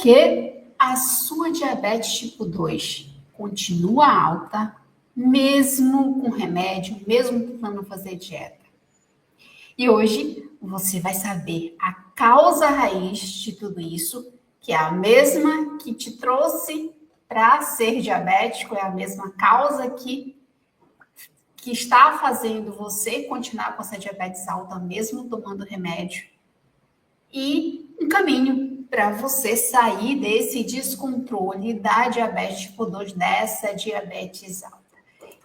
que a sua diabetes tipo 2 continua alta, mesmo com remédio, mesmo tentando fazer dieta. E hoje você vai saber a causa raiz de tudo isso, que é a mesma que te trouxe para ser diabético, é a mesma causa que está fazendo você continuar com essa diabetes alta, mesmo tomando remédio. E um caminho para você sair desse descontrole da diabetes tipo 2, dessa diabetes alta.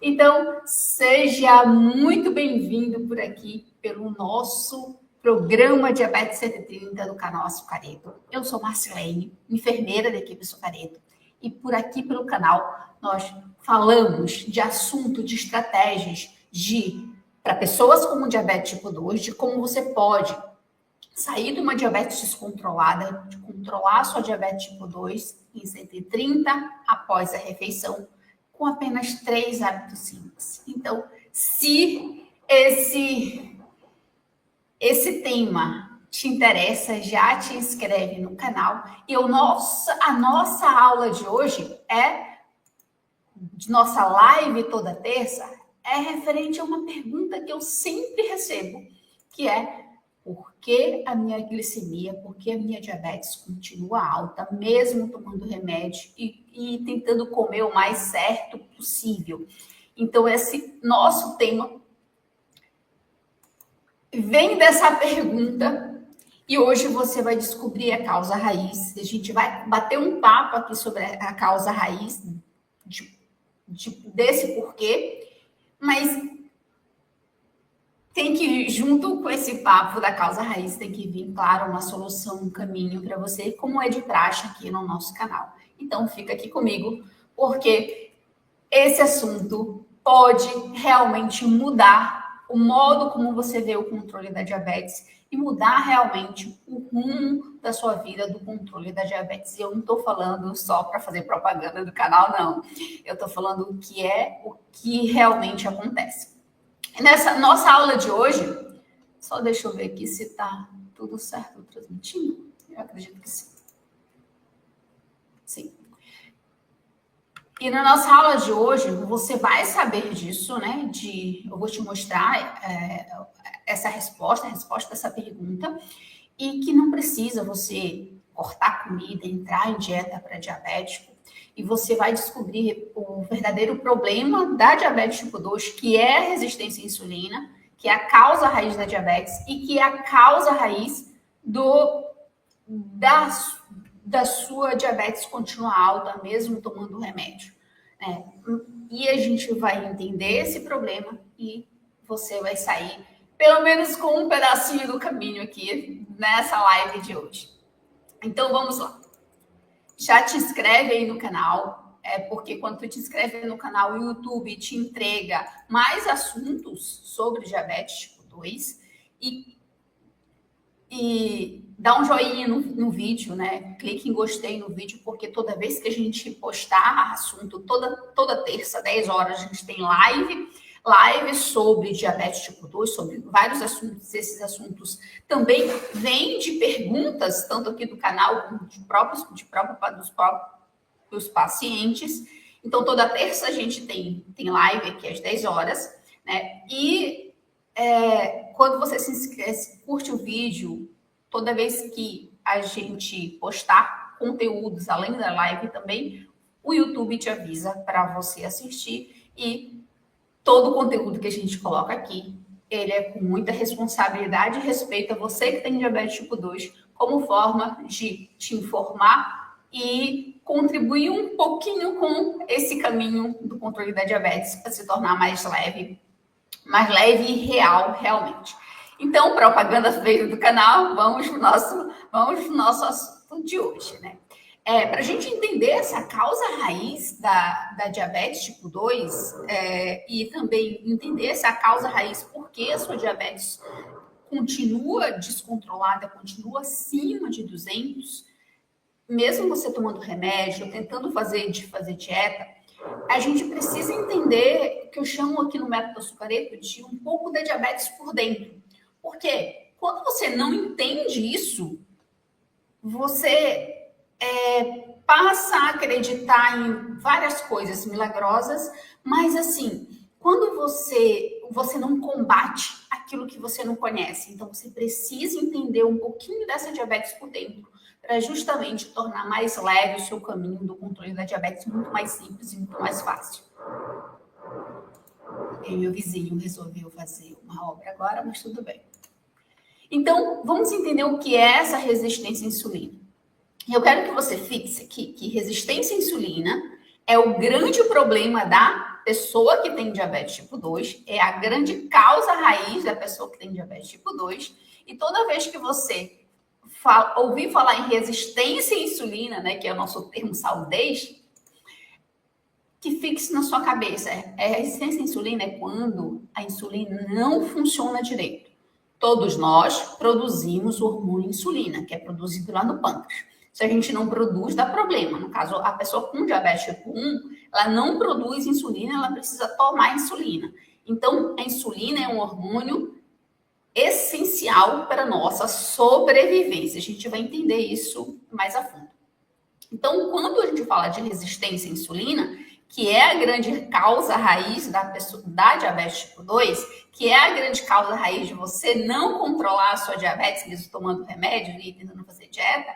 Então, seja muito bem-vindo por aqui pelo nosso programa Diabetes 130 do canal Açucareto. Eu sou Marcilene, enfermeira da equipe Açucareto, e por aqui pelo canal nós falamos de assunto, de estratégias para pessoas com diabetes tipo 2, de como você pode sair de uma diabetes descontrolada, de controlar a sua diabetes tipo 2 em 130 após a refeição, com apenas 3 hábitos simples. Então, se esse tema te interessa, já te inscreve no canal. E a nossa aula de hoje de nossa live toda terça, é referente a uma pergunta que eu sempre recebo, que é: por que a minha glicemia, por que a minha diabetes continua alta, mesmo tomando remédio e tentando comer o mais certo possível? Então, esse nosso tema vem dessa pergunta e hoje você vai descobrir a causa raiz. A gente vai bater um papo aqui sobre a causa raiz desse porquê, mas tem que, junto com esse papo da causa raiz, tem que vir, claro, uma solução, um caminho para você, como é de praxe aqui no nosso canal. Então, fica aqui comigo, porque esse assunto pode realmente mudar o modo como você vê o controle da diabetes e mudar realmente o rumo da sua vida do controle da diabetes. E eu não estou falando só para fazer propaganda do canal, não. Eu estou falando o que realmente acontece. Nessa nossa aula de hoje, só deixa eu ver aqui se está tudo certo transmitindo. Eu acredito que sim. Sim. E na nossa aula de hoje, você vai saber disso, né? Eu vou te mostrar essa resposta, a resposta dessa pergunta, e que não precisa você cortar comida, entrar em dieta para diabético, e você vai descobrir o verdadeiro problema da diabetes tipo 2, que é a resistência à insulina, que é a causa raiz da diabetes e que é a causa raiz da sua diabetes continuar alta, mesmo tomando remédio. E a gente vai entender esse problema e você vai sair, pelo menos com um pedacinho do caminho aqui nessa live de hoje. Então, vamos lá. Já te inscreve aí no canal, porque quando tu te inscreve no canal, o YouTube te entrega mais assuntos sobre diabetes tipo 2 e dá um joinha no vídeo, né? Clique em gostei no vídeo, porque toda vez que a gente postar assunto, toda terça, 10 horas, a gente tem live sobre diabetes tipo 2, sobre vários assuntos. Esses assuntos também vêm de perguntas, tanto aqui do canal, como dos próprios pacientes. Então, toda terça a gente tem live aqui às 10 horas, né? E quando você se inscreve, curte o vídeo, toda vez que a gente postar conteúdos além da live também, o YouTube te avisa para você assistir, e todo o conteúdo que a gente coloca aqui, ele é com muita responsabilidade e respeito a você que tem diabetes tipo 2, como forma de te informar e contribuir um pouquinho com esse caminho do controle da diabetes para se tornar mais leve e real, realmente. Então, propaganda feita do canal, vamos pro nosso assunto de hoje, né? Para a gente entender essa causa raiz da diabetes tipo 2 e também entender essa causa raiz, por que a sua diabetes continua descontrolada, continua acima de 200, mesmo você tomando remédio, tentando fazer dieta, a gente precisa entender, que eu chamo aqui no método Açucareto, de um pouco da diabetes por dentro. Porque quando você não entende isso, você passa a acreditar em várias coisas milagrosas, mas assim, quando você não combate aquilo que você não conhece, então você precisa entender um pouquinho dessa diabetes por dentro, para justamente tornar mais leve o seu caminho do controle da diabetes, muito mais simples e muito mais fácil. E meu vizinho resolveu fazer uma obra agora, mas tudo bem. Então, vamos entender o que é essa resistência à insulina. E eu quero que você fixe aqui que resistência à insulina é o grande problema da pessoa que tem diabetes tipo 2, é a grande causa raiz da pessoa que tem diabetes tipo 2, e toda vez que você ouvir falar em resistência à insulina, né, que é o nosso termo saudez, que fixe na sua cabeça. Resistência à insulina é quando a insulina não funciona direito. Todos nós produzimos o hormônio insulina, que é produzido lá no pâncreas. Se a gente não produz, dá problema. No caso, a pessoa com diabetes tipo 1, ela não produz insulina, ela precisa tomar insulina. Então, a insulina é um hormônio essencial para a nossa sobrevivência. A gente vai entender isso mais a fundo. Então, quando a gente fala de resistência à insulina, que é a grande causa raiz da diabetes tipo 2, que é a grande causa raiz de você não controlar a sua diabetes, mesmo tomando remédio e tentando fazer dieta,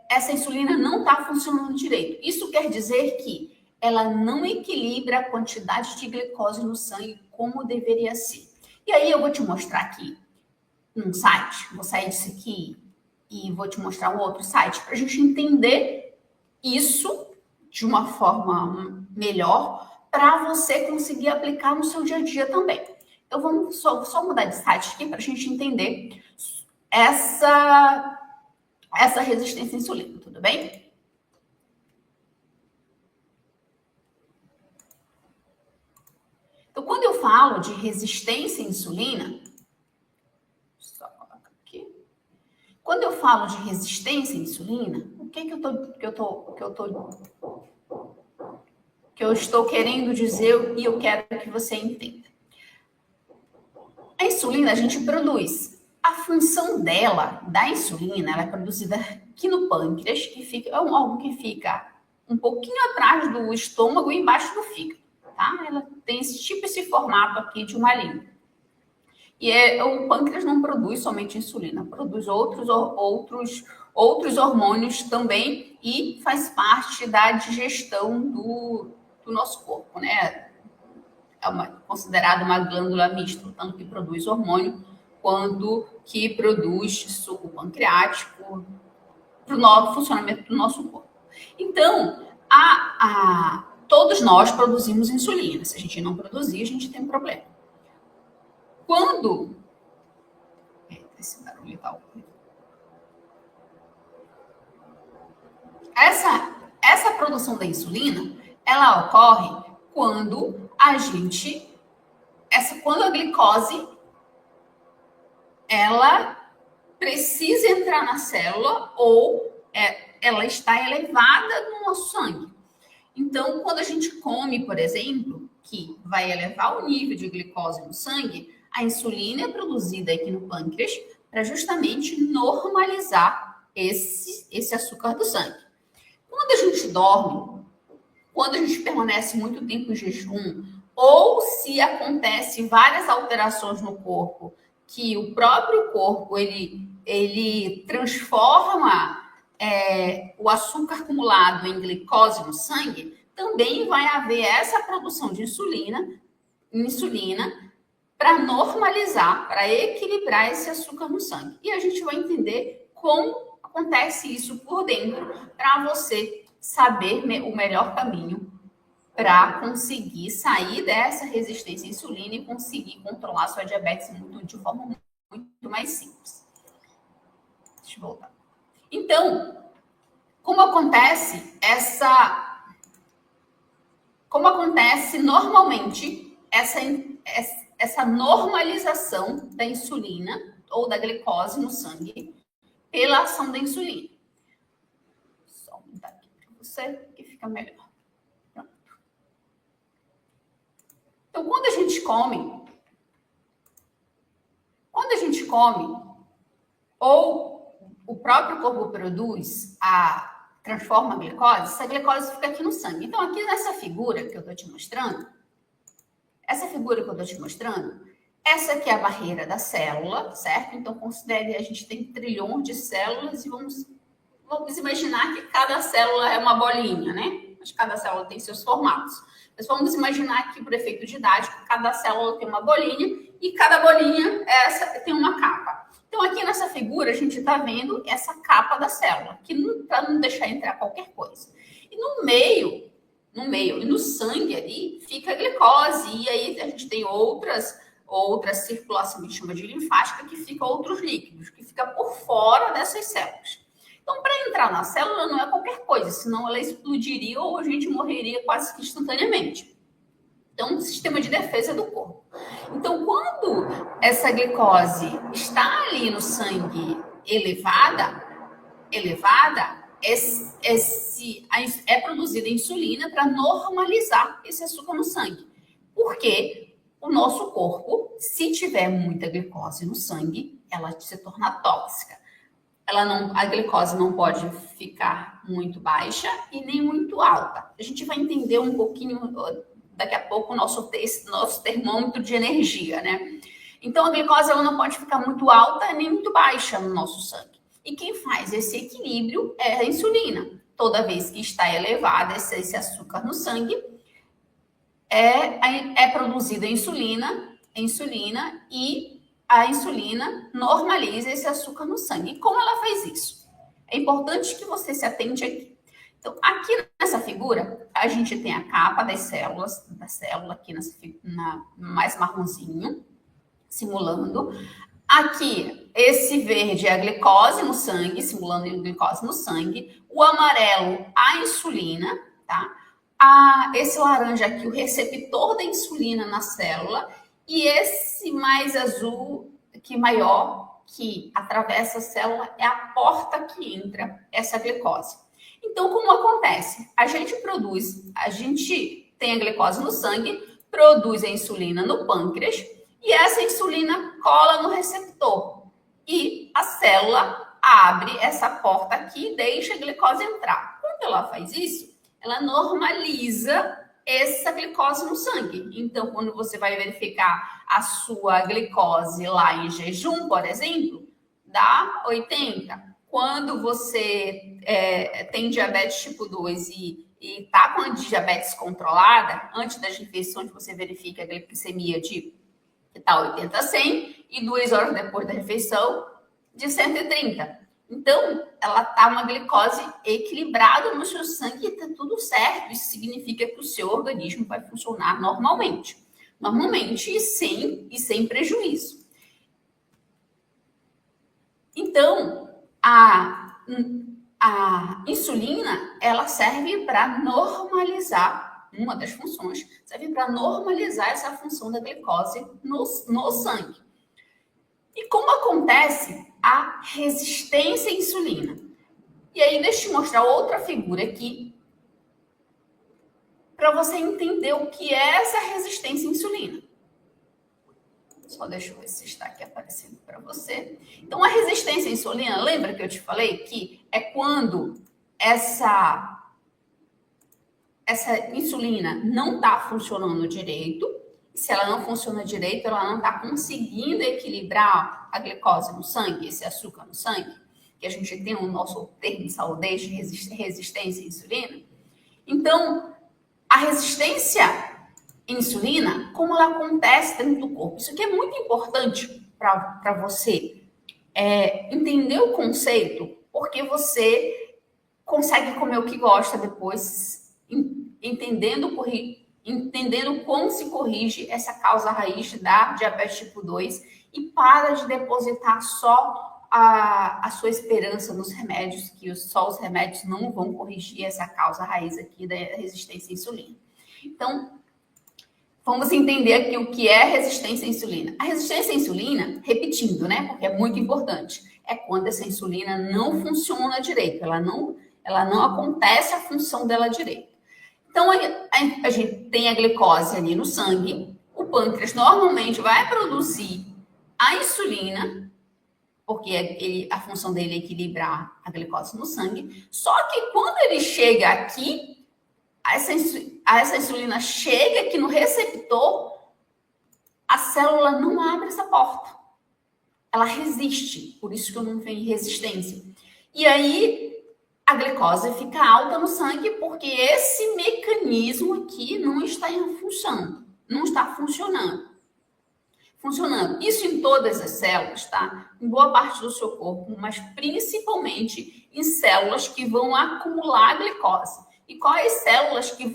essa insulina não está funcionando direito. Isso quer dizer que ela não equilibra a quantidade de glicose no sangue como deveria ser. E aí eu vou te mostrar aqui num site, vou sair disso aqui e vou te mostrar um outro site para a gente entender isso de uma forma melhor para você conseguir aplicar no seu dia a dia também. Então, vamos só mudar de site aqui para a gente entender essa resistência à insulina, tudo bem? Então, quando eu falo de resistência à insulina, só colocar aqui. Quando eu falo de resistência à insulina, o que eu estou querendo dizer e eu quero que você entenda. A insulina a gente produz. A função dela, da insulina, ela é produzida aqui no pâncreas, que fica, é um órgão que fica um pouquinho atrás do estômago e embaixo do fígado, tá? Ela tem esse formato aqui de uma linha. E o pâncreas não produz somente insulina, produz outros hormônios também e faz parte da digestão do nosso corpo, né? Considerada uma glândula mista, tanto que produz hormônio quanto que produz suco pancreático para o funcionamento do nosso corpo. Então, todos nós produzimos insulina. Se a gente não produzir, a gente tem um problema. Quando... Esse barulho tá horrível. Essa produção da insulina, ela ocorre quando quando a glicose ela precisa entrar na célula ou ela está elevada no nosso sangue. Então, quando a gente come, por exemplo, que vai elevar o nível de glicose no sangue, a insulina é produzida aqui no pâncreas para justamente normalizar esse açúcar do sangue. Quando a gente dorme, quando a gente permanece muito tempo em jejum, ou se acontece várias alterações no corpo, que o próprio corpo ele transforma o açúcar acumulado em glicose no sangue, também vai haver essa produção de insulina para normalizar, para equilibrar esse açúcar no sangue. E a gente vai entender como acontece isso por dentro, para você saber o melhor caminho para conseguir sair dessa resistência à insulina e conseguir controlar sua diabetes de forma muito mais simples. Deixa eu voltar. Então, como acontece normalmente essa normalização da insulina ou da glicose no sangue pela ação da insulina? Só aumentar aqui para você que fica melhor. Pronto. Então, quando a gente come ou o próprio corpo produz, transforma a glicose, essa glicose fica aqui no sangue. Então, aqui nessa figura que eu estou te mostrando, essa aqui é a barreira da célula, certo? Então, considere, a gente tem trilhões de células e vamos imaginar que cada célula é uma bolinha, né? Mas cada célula tem seus formatos. Mas vamos imaginar que, por efeito didático, cada célula tem uma bolinha e cada bolinha tem uma capa. Então, aqui nessa figura, a gente está vendo essa capa da célula, para não deixar entrar qualquer coisa. E no meio e no sangue ali, fica a glicose. E aí a gente tem outra circulação que a gente chama de linfática, que fica outros líquidos, que fica por fora dessas células. Então, para entrar na célula não é qualquer coisa, senão ela explodiria ou a gente morreria quase que instantaneamente. Então, um sistema de defesa do corpo. Então, quando essa glicose está ali no sangue elevada, é produzida insulina para normalizar esse açúcar no sangue. Porque o nosso corpo, se tiver muita glicose no sangue, ela se torna tóxica. A glicose não pode ficar muito baixa e nem muito alta. A gente vai entender um pouquinho daqui a pouco o nosso termômetro de energia, né? Então, a glicose ela não pode ficar muito alta nem muito baixa no nosso sangue. E quem faz esse equilíbrio é a insulina. Toda vez que está elevada esse açúcar no sangue, é produzida insulina e a insulina normaliza esse açúcar no sangue. E como ela faz isso? É importante que você se atente aqui. Então, aqui nessa figura, a gente tem a capa da célula aqui mais marronzinho, simulando. Aqui, esse verde é a glicose no sangue, simulando a glicose no sangue. O amarelo, a insulina, tá? Esse laranja aqui, o receptor da insulina na célula. E esse mais azul, que maior, que atravessa a célula, é a porta que entra essa glicose. Então, como acontece? A gente tem a glicose no sangue, produz a insulina no pâncreas, e essa insulina cola no receptor. E a célula abre essa porta aqui e deixa a glicose entrar. Quando ela faz isso, ela normaliza essa glicose no sangue. Então, quando você vai verificar a sua glicose lá em jejum, por exemplo, dá 80. Quando você tem diabetes tipo 2 e está com a diabetes controlada, antes das refeições você verifica a glicemia que está 80 a 100 e 2 horas depois da refeição de 130. Então, ela está uma glicose equilibrada no seu sangue e está tudo certo. Isso significa que o seu organismo vai funcionar normalmente. Normalmente e sem prejuízo. Então, a insulina, ela serve para normalizar, uma das funções, serve para normalizar essa função da glicose no sangue. E como acontece a resistência à insulina? E aí, deixa eu te mostrar outra figura aqui para você entender o que é essa resistência à insulina. Só deixa eu ver se está aqui aparecendo para você. Então, a resistência à insulina, lembra que eu te falei que é quando essa insulina não está funcionando direito. E se ela não funciona direito, ela não está conseguindo equilibrar a glicose no sangue, esse açúcar no sangue, que a gente tem o nosso termo de saúde de resistência à insulina. Então, a resistência à insulina, como ela acontece dentro do corpo? Isso aqui é muito importante para você entender o conceito, porque você consegue comer o que gosta depois, entendendo como se corrige essa causa raiz da diabetes tipo 2 e para de depositar só a sua esperança nos remédios, que só os remédios não vão corrigir essa causa raiz aqui da resistência à insulina. Então, vamos entender aqui o que é resistência à insulina. A resistência à insulina, repetindo, né, porque é muito importante, é quando essa insulina não funciona direito, ela não acontece a função dela direito. Então, a gente tem a glicose ali no sangue, o pâncreas normalmente vai produzir a insulina porque a função dele é equilibrar a glicose no sangue. Só que quando ele chega aqui, essa insulina chega aqui no receptor, a célula não abre essa porta. Ela resiste, por isso que eu não tenho resistência. E aí a glicose fica alta no sangue porque esse mecanismo aqui não está funcionando. Não está funcionando. Isso em todas as células, tá? Em boa parte do seu corpo, mas principalmente em células que vão acumular glicose. E quais células que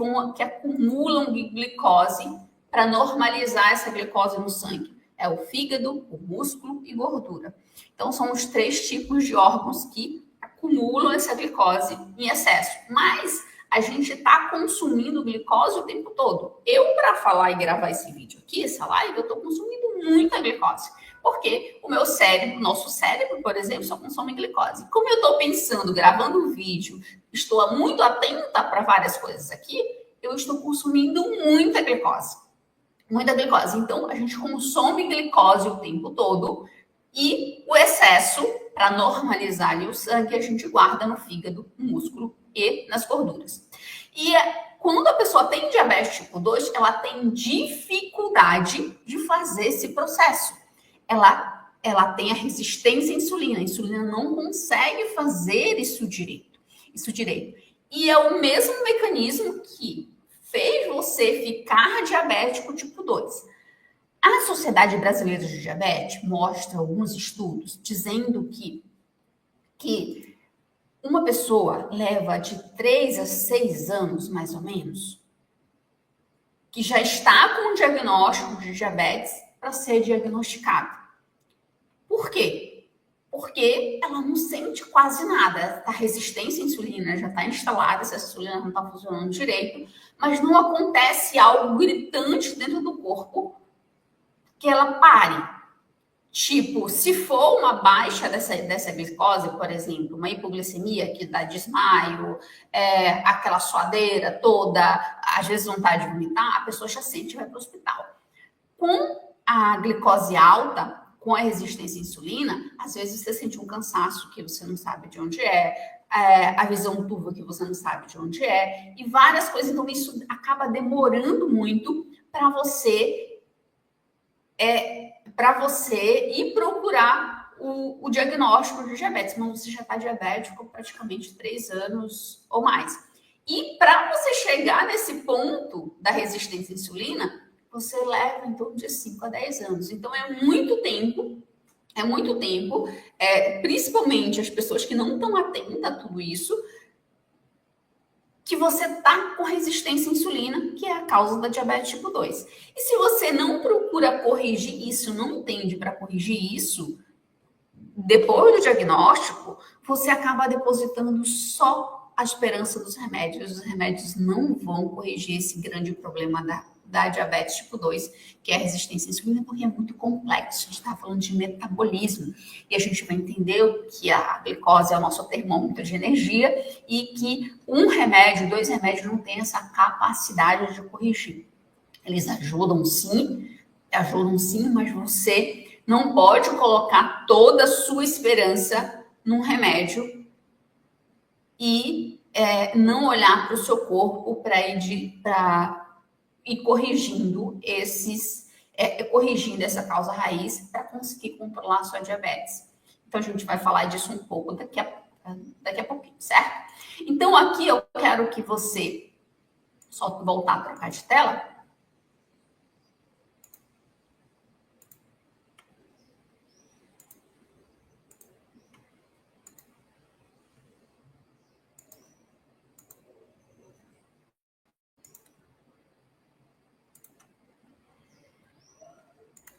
acumulam glicose para normalizar essa glicose no sangue? É o fígado, o músculo e gordura. Então, são os 3 tipos de órgãos que acumulam essa glicose em excesso. Mas a gente está consumindo glicose o tempo todo. Eu, para falar e gravar esse vídeo aqui, essa live, eu estou consumindo muita glicose. Porque o meu cérebro, nosso cérebro, por exemplo, só consome glicose. Como eu estou pensando, gravando o vídeo, estou muito atenta para várias coisas aqui, eu estou consumindo muita glicose. Muita glicose. Então, a gente consome glicose o tempo todo e o excesso, para normalizar ali o sangue, a gente guarda no fígado, no músculo e nas gorduras. E quando a pessoa tem diabetes tipo 2, ela tem dificuldade de fazer esse processo. Ela tem a resistência à insulina. A insulina não consegue fazer isso direito. E é o mesmo mecanismo que fez você ficar diabético tipo 2. A Sociedade Brasileira de Diabetes mostra alguns estudos dizendo que uma pessoa leva de 3 a 6 anos, mais ou menos, que já está com o diagnóstico de diabetes para ser diagnosticada. Por quê? Porque ela não sente quase nada. A resistência à insulina já está instalada, essa insulina não está funcionando direito, mas não acontece algo gritante dentro do corpo que ela pare. Tipo, se for uma baixa dessa glicose, por exemplo, uma hipoglicemia que dá desmaio, aquela suadeira toda, às vezes vontade de vomitar, a pessoa já sente e vai para o hospital. Com a glicose alta, com a resistência à insulina, às vezes você sente um cansaço que você não sabe de onde a visão turva que você não sabe de onde e várias coisas. Então, isso acaba demorando muito para você ir procurar o diagnóstico de diabetes, mas você já está diabético praticamente 3 anos ou mais. E para você chegar nesse ponto da resistência à insulina, você leva em torno de 5 a 10 anos. Então, é muito tempo, principalmente as pessoas que não estão atentas a tudo isso, que você está com resistência à insulina, que é a causa da diabetes tipo 2. E se você não procura corrigir isso, não entende para corrigir isso, depois do diagnóstico, você acaba depositando só a esperança dos remédios. Os remédios não vão corrigir esse grande problema da diabetes tipo 2, que é a resistência à insulina, porque é muito complexo. A gente está falando de metabolismo. E a gente vai entender que a glicose é o nosso termômetro de energia e que 1 remédio, 2 remédios não têm essa capacidade de corrigir. Eles ajudam sim, mas você não pode colocar toda a sua esperança num remédio e não olhar para o seu corpo para ir corrigindo corrigindo essa causa raiz para conseguir controlar a sua diabetes. Então, a gente vai falar disso um pouco daqui a pouquinho, certo? Então, aqui eu quero que você só voltar a trocar de tela.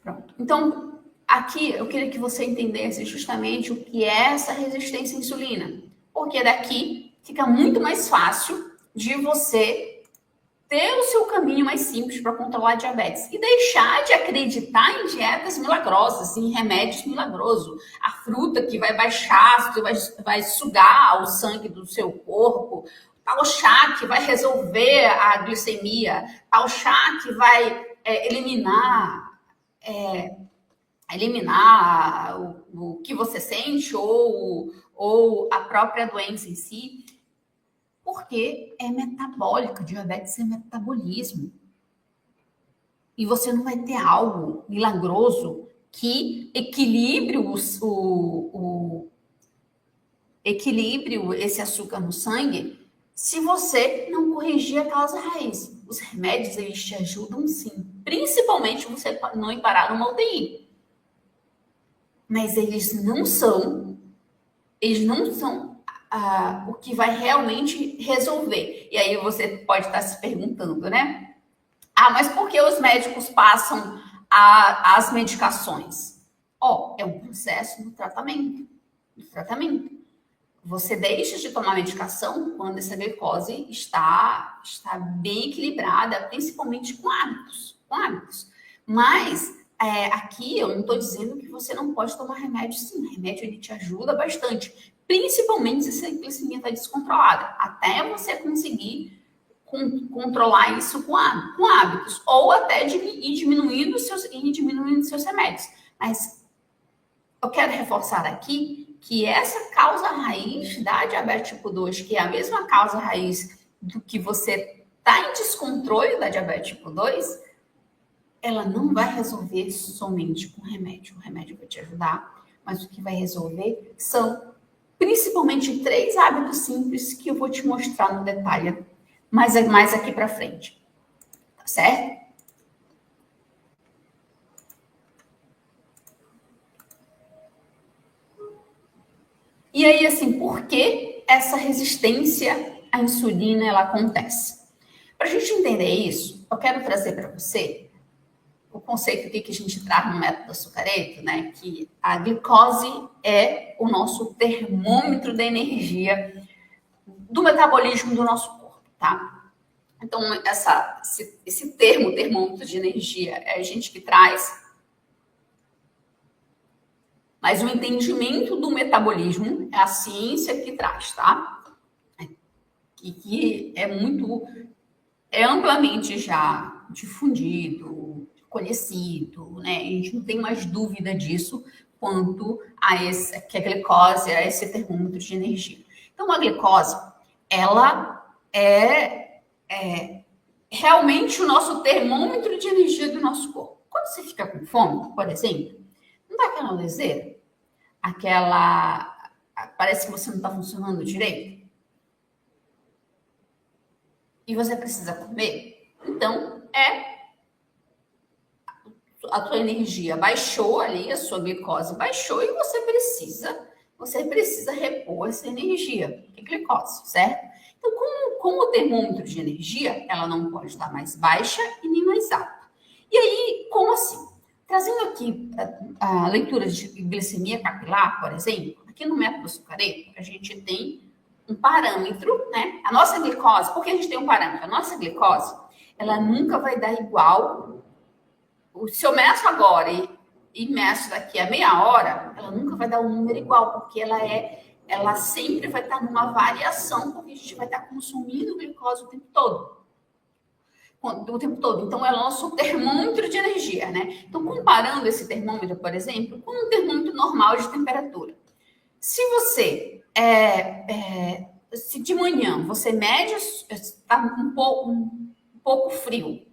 Pronto. Então, aqui eu queria que você entendesse justamente o que é essa resistência à insulina. Porque daqui fica muito mais fácil de você ter o seu caminho mais simples para controlar a diabetes e deixar de acreditar em dietas milagrosas, em remédios milagrosos. A fruta que vai baixar, vai sugar o sangue do seu corpo, tal chá que vai resolver a glicemia, tal chá que vai eliminar eliminar o que você sente ou a própria doença em si, porque é metabólico, diabetes é metabolismo. E você não vai ter algo milagroso que equilibre esse açúcar no sangue se você não corrigir a causa raiz. Os remédios, eles te ajudam sim, principalmente você não ir parar numa UTI. Mas eles não são o que vai realmente resolver. E aí você pode estar se perguntando, né? Mas por que os médicos passam as medicações? É um processo do tratamento. Você deixa de tomar medicação quando essa glicose está bem equilibrada, principalmente com hábitos. Mas aqui eu não estou dizendo que você não pode tomar remédio, sim. O remédio ele te ajuda bastante, principalmente se a glicemia está descontrolada, até você conseguir controlar isso com hábitos, ou até ir diminuindo seus remédios. Mas eu quero reforçar aqui que essa causa raiz da diabetes tipo 2, que é a mesma causa raiz do que você está em descontrole da diabetes tipo 2, ela não vai resolver somente com remédio. O remédio vai te ajudar, mas o que vai resolver são principalmente 3 hábitos simples que eu vou te mostrar no detalhe mais aqui para frente. Tá certo? E aí, assim, por que essa resistência à insulina ela acontece? Para a gente entender isso, eu quero trazer para você o conceito que a gente traz no método açucareto, né? Que a glicose é o nosso termômetro da energia do metabolismo do nosso corpo, tá? Então, esse termômetro de energia, é a gente que traz. Mas o entendimento do metabolismo é a ciência que traz, tá? Que é amplamente já difundido, conhecido, né? A gente não tem mais dúvida disso quanto que a glicose é esse termômetro de energia. Então, a glicose, ela é realmente o nosso termômetro de energia do nosso corpo. Quando você fica com fome, por exemplo, não dá aquela leseira? Parece que você não está funcionando direito? E você precisa comer? Então, a tua energia baixou ali, a sua glicose baixou e você precisa repor essa energia, que é glicose, certo? Então, como o termômetro de energia, ela não pode estar mais baixa e nem mais alta. E aí, como assim? Trazendo aqui a leitura de glicemia capilar, por exemplo, aqui no método açucareto, a gente tem um parâmetro, né? A nossa glicose, por que a gente tem um parâmetro? A nossa glicose, ela nunca vai dar igual. Se eu meço agora e meço daqui a meia hora, ela nunca vai dar um número igual, porque ela sempre vai estar numa variação, porque a gente vai estar consumindo glicose o tempo todo. Então, é o nosso termômetro de energia, né? Então, comparando esse termômetro, por exemplo, com um termômetro normal de temperatura. Se você, se de manhã você mede, está um pouco frio,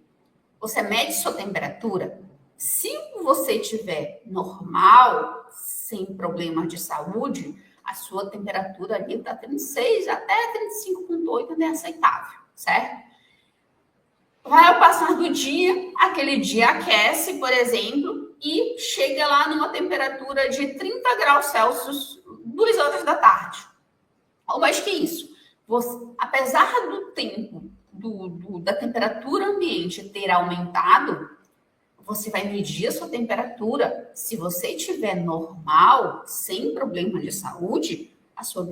você mede sua temperatura, se você tiver normal, sem problemas de saúde, a sua temperatura ali está 36 até 35,8 é aceitável, certo? Vai ao passar do dia, aquele dia aquece, por exemplo, e chega lá numa temperatura de 30 graus Celsius, 2 horas da tarde. Ou mais que isso, apesar do tempo, da temperatura ambiente ter aumentado, você vai medir a sua temperatura. Se você estiver normal, sem problema de saúde, a sua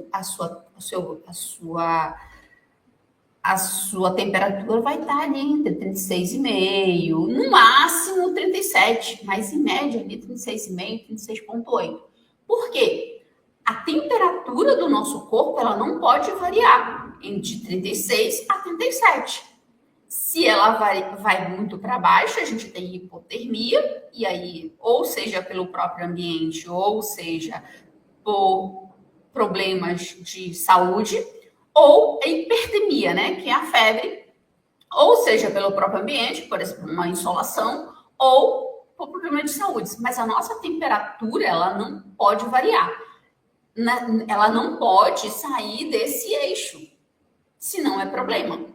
temperatura vai estar ali entre 36,5, no máximo 37, mas em média ali 36,5, 36,8. Por quê? A temperatura do nosso corpo, ela não pode variar entre 36 a 37. Se ela vai muito para baixo, a gente tem hipotermia, e aí, ou seja pelo próprio ambiente, ou seja por problemas de saúde, ou a hipertermia, né, que é a febre, ou seja pelo próprio ambiente, por exemplo, uma insolação, ou por problema de saúde. Mas a nossa temperatura, ela não pode variar. Ela não pode sair desse eixo, senão é problema.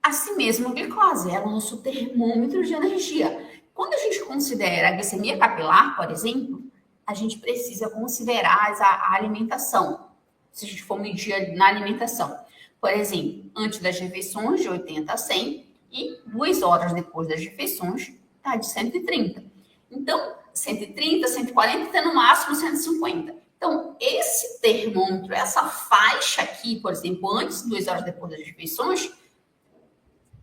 Assim mesmo, a glicose é o nosso termômetro de energia. Quando a gente considera a glicemia capilar, por exemplo, a gente precisa considerar a alimentação. Se a gente for medir na alimentação. Por exemplo, antes das refeições, de 80 a 100, e 2 horas depois das refeições, está de 130. Então, 130, 140, até no máximo 150. Então, esse termômetro, essa faixa aqui, por exemplo, antes e 2 horas depois das refeições,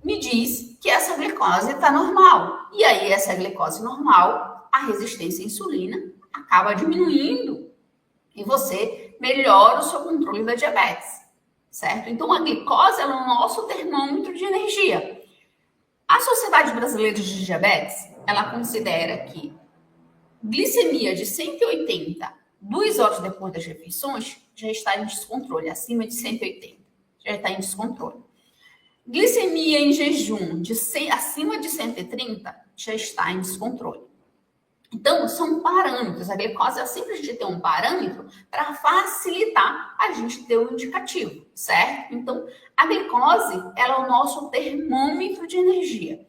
me diz que essa glicose está normal. E aí, essa glicose normal, a resistência à insulina acaba diminuindo e você melhora o seu controle da diabetes, certo? Então, a glicose é o nosso termômetro de energia. A Sociedade Brasileira de Diabetes, ela considera que glicemia de 180, 2 horas depois das refeições, já está em descontrole, acima de 180, já está em descontrole. Glicemia em jejum acima de 130 já está em descontrole. Então, são parâmetros. A glicose é sempre a gente ter um parâmetro para facilitar a gente ter um indicativo, certo? Então, a glicose, ela é o nosso termômetro de energia.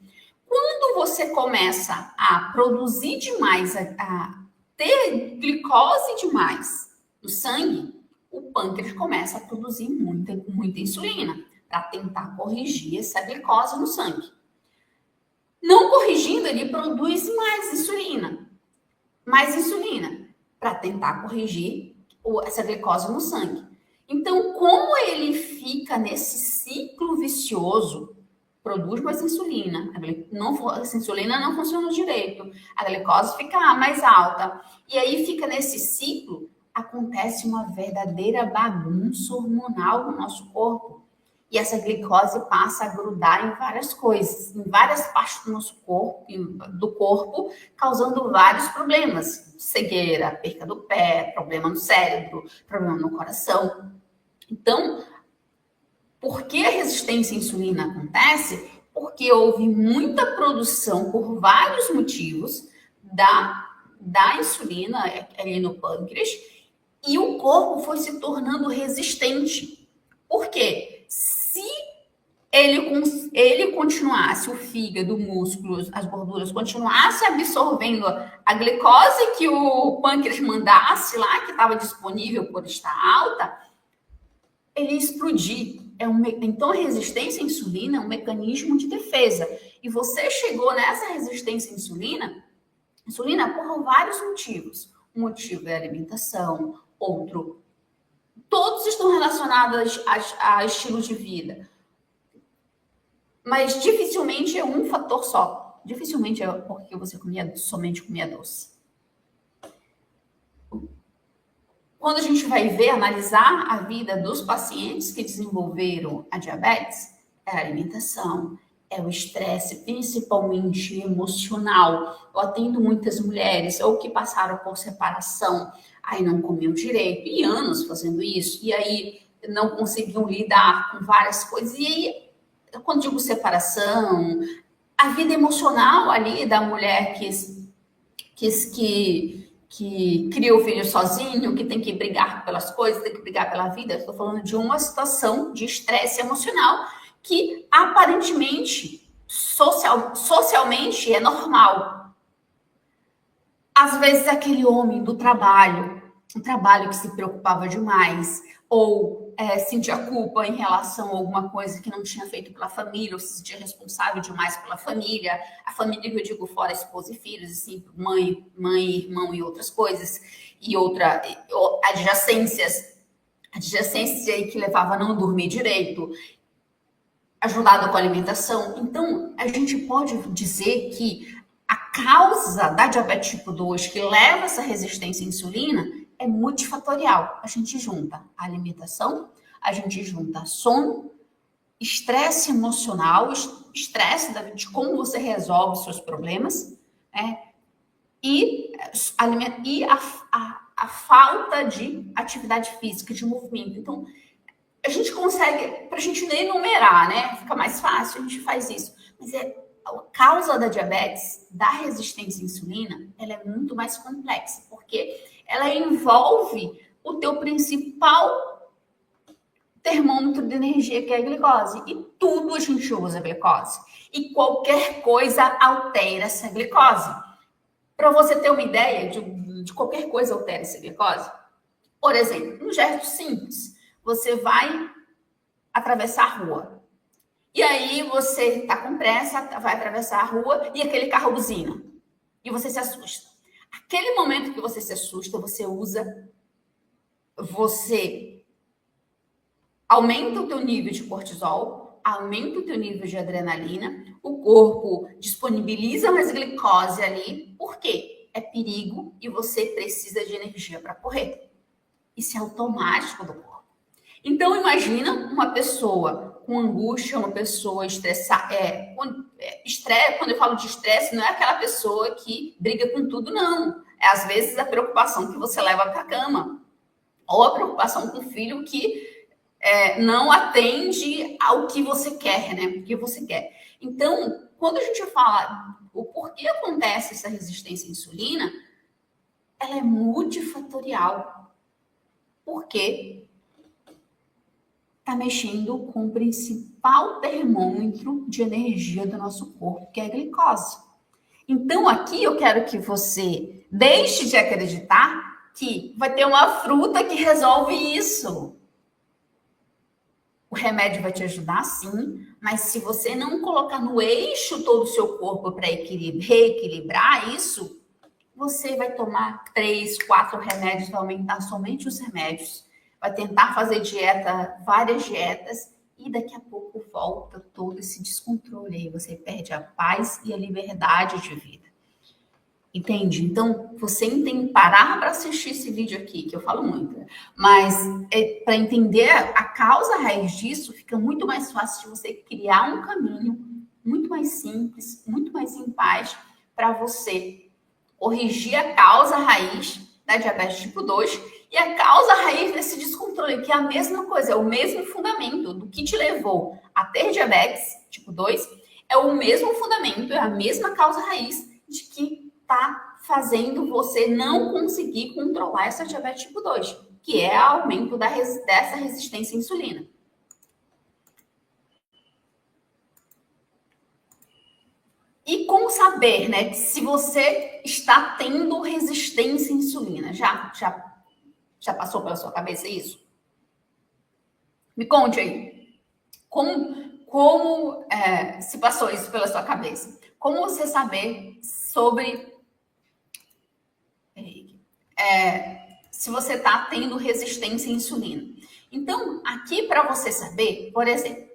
Quando você começa a produzir demais, a ter glicose demais no sangue, o pâncreas começa a produzir muita insulina para tentar corrigir essa glicose no sangue. Não corrigindo, ele produz mais insulina para tentar corrigir essa glicose no sangue. Então, como ele fica nesse ciclo vicioso, produz mais insulina, essa insulina não funciona direito, a glicose fica mais alta, e aí fica nesse ciclo, acontece uma verdadeira bagunça hormonal no nosso corpo. E essa glicose passa a grudar em várias coisas, em várias partes do nosso corpo, causando vários problemas. Cegueira, perca do pé, problema no cérebro, problema no coração. Então, por que a resistência à insulina acontece? Porque houve muita produção, por vários motivos, da insulina ali no pâncreas, e o corpo foi se tornando resistente. Por quê? Se ele continuasse, o fígado, o músculo, as gorduras, continuasse absorvendo a glicose que o pâncreas mandasse lá, que estava disponível por estar alta, ele ia explodir. Então, a resistência à insulina é um mecanismo de defesa. E você chegou nessa resistência à insulina por vários motivos. Um motivo é a alimentação, outro todos estão relacionados a estilo de vida. Mas dificilmente é um fator só. Dificilmente é porque você somente comia doce. Quando a gente vai analisar a vida dos pacientes que desenvolveram a diabetes, é a alimentação, é o estresse, principalmente emocional. Eu atendo muitas mulheres ou que passaram por separação, aí não comiam direito, e anos fazendo isso, e aí não conseguiam lidar com várias coisas. E aí, quando digo separação, a vida emocional ali da mulher que cria o filho sozinho, que tem que brigar pelas coisas, tem que brigar pela vida. Estou falando de uma situação de estresse emocional que aparentemente, socialmente, é normal. Às vezes, aquele homem do trabalho, um trabalho que se preocupava demais, ou sentia culpa em relação a alguma coisa que não tinha feito pela família, ou se sentia responsável demais pela família, a família que eu digo fora esposa e filhos, assim, mãe, irmão e outras coisas, e adjacência aí que levava a não dormir direito, ajudado com a alimentação. Então, a gente pode dizer que a causa da diabetes tipo 2 que leva essa resistência à insulina é multifatorial. A gente junta a alimentação, a gente junta sono, estresse emocional, estresse de como você resolve os seus problemas, né? E a falta de atividade física, de movimento. Então, a gente consegue, para a gente nem enumerar, né? Fica mais fácil, a gente faz isso. Mas a causa da diabetes, da resistência à insulina, ela é muito mais complexa, porque ela envolve o teu principal termômetro de energia, que é a glicose. E tudo a gente usa a glicose. E qualquer coisa altera essa glicose. Para você ter uma ideia de qualquer coisa altera essa glicose, por exemplo, um gesto simples. Você vai atravessar a rua. E aí você está com pressa, vai atravessar a rua e aquele carro buzina. E você se assusta. Aquele momento que você se assusta, você aumenta o teu nível de cortisol, aumenta o teu nível de adrenalina, o corpo disponibiliza mais glicose ali. Por quê? É perigo e você precisa de energia para correr. Isso é automático do corpo. Então, imagina uma pessoa com angústia, uma pessoa estressada. Quando eu falo de estresse, não é aquela pessoa que briga com tudo, não. É, às vezes, a preocupação que você leva para a cama. Ou a preocupação com o filho que não atende ao que você quer, né? O que você quer. Então, quando a gente fala o porquê acontece essa resistência à insulina, ela é multifatorial. Por quê? Está mexendo com o principal termômetro de energia do nosso corpo, que é a glicose. Então, aqui eu quero que você deixe de acreditar que vai ter uma fruta que resolve isso. O remédio vai te ajudar, sim, mas se você não colocar no eixo todo o seu corpo para reequilibrar isso, você vai tomar 3, 4 remédios, vai aumentar somente os remédios. Vai tentar fazer dieta, várias dietas, e daqui a pouco volta todo esse descontrole. Aí você perde a paz e a liberdade de vida. Entende? Então, você tem que parar para assistir esse vídeo aqui, que eu falo muito. Né? Mas, para entender a causa raiz disso, fica muito mais fácil de você criar um caminho muito mais simples, muito mais em paz, para você corrigir a causa raiz da diabetes tipo 2 e a causa raiz desse descontrole, que é a mesma coisa, é o mesmo fundamento do que te levou a ter diabetes tipo 2, é o mesmo fundamento, é a mesma causa raiz de que está fazendo você não conseguir controlar essa diabetes tipo 2, que é o aumento dessa resistência à insulina. E como saber, né, se você está tendo resistência à insulina? Já passou pela sua cabeça isso? Me conte aí. Como se passou isso pela sua cabeça? Como você saber sobre se você está tendo resistência à insulina? Então, aqui para você saber, por exemplo,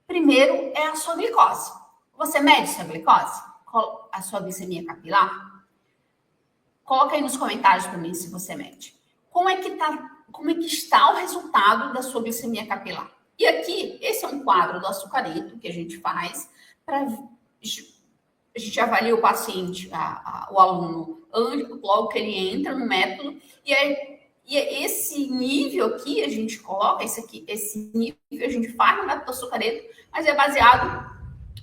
primeiro é a sua glicose. Você mede sua glicose? A sua glicemia capilar? Coloca aí nos comentários para mim se você mede. Como é que está o resultado da sua glicemia capilar? E aqui, esse é um quadro do açucareto que a gente faz para a gente avalia o paciente, o aluno, logo que ele entra no método, e esse nível aqui a gente coloca, esse nível a gente faz no método do açucareto, mas é baseado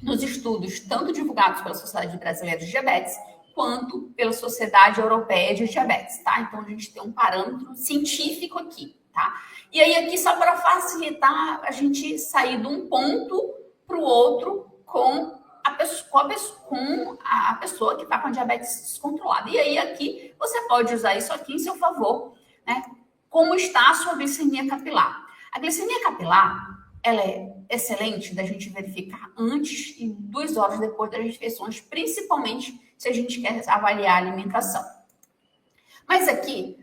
nos estudos, tanto divulgados pela Sociedade Brasileira de Diabetes, quanto pela Sociedade Europeia de Diabetes, tá? Então, a gente tem um parâmetro científico aqui, tá? E aí, aqui, só para facilitar a gente sair de um ponto para o outro com a pessoa que está com a diabetes descontrolada. E aí, aqui, você pode usar isso aqui em seu favor, né? Como está a sua glicemia capilar? A glicemia capilar, ela é excelente da gente verificar antes e 2 horas depois das refeições, principalmente se a gente quer avaliar a alimentação. Mas aqui,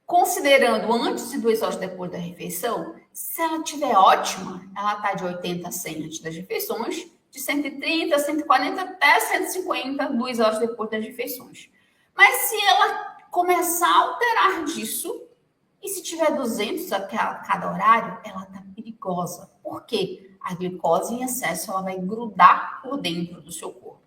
considerando antes e 2 horas depois da refeição, se ela estiver ótima, ela está de 80 a 100 antes das refeições, de 130, 140 até 150, 2 horas depois das refeições. Mas se ela começar a alterar disso, e se tiver 200 a cada horário, ela está perigosa. Por quê? a glicose em excesso ela vai grudar por dentro do seu corpo.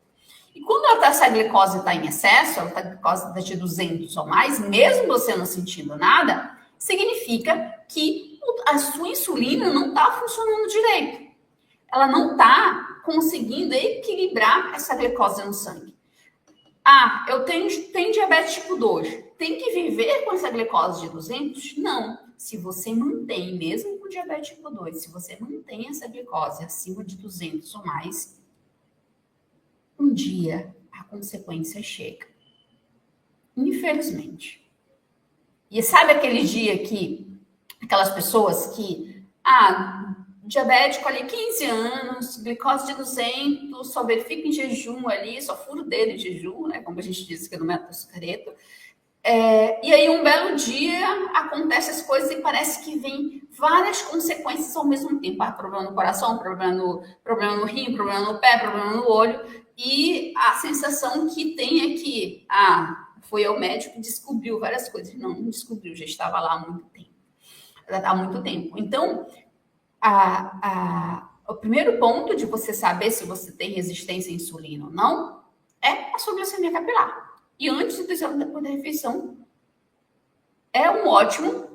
E quando essa glicose está em excesso, ela glicose está de 200 ou mais, mesmo você não sentindo nada, significa que a sua insulina não está funcionando direito. Ela não está conseguindo equilibrar essa glicose no sangue. Ah, eu tenho diabetes tipo 2. Tem que viver com essa glicose de 200? Não. Se você mantém, mesmo com diabetes tipo 2, se você mantém essa glicose acima de 200 ou mais, um dia a consequência chega. Infelizmente. E sabe aquele dia que aquelas pessoas que, diabético ali, 15 anos, glicose de 200, só verifica em jejum ali, só fura o dedo em jejum, né? Como a gente disse aqui no método açucareto. E aí, um belo dia, acontece as coisas e parece que vem várias consequências ao mesmo tempo. Problema no coração, problema no rim, problema no pé, problema no olho. E a sensação que tem é que, foi ao médico e descobriu várias coisas. Não descobriu, já estava lá há muito tempo. Há muito tempo. Então, o primeiro ponto de você saber se você tem resistência à insulina ou não é a sua glicemia capilar. E antes e depois da refeição é um ótimo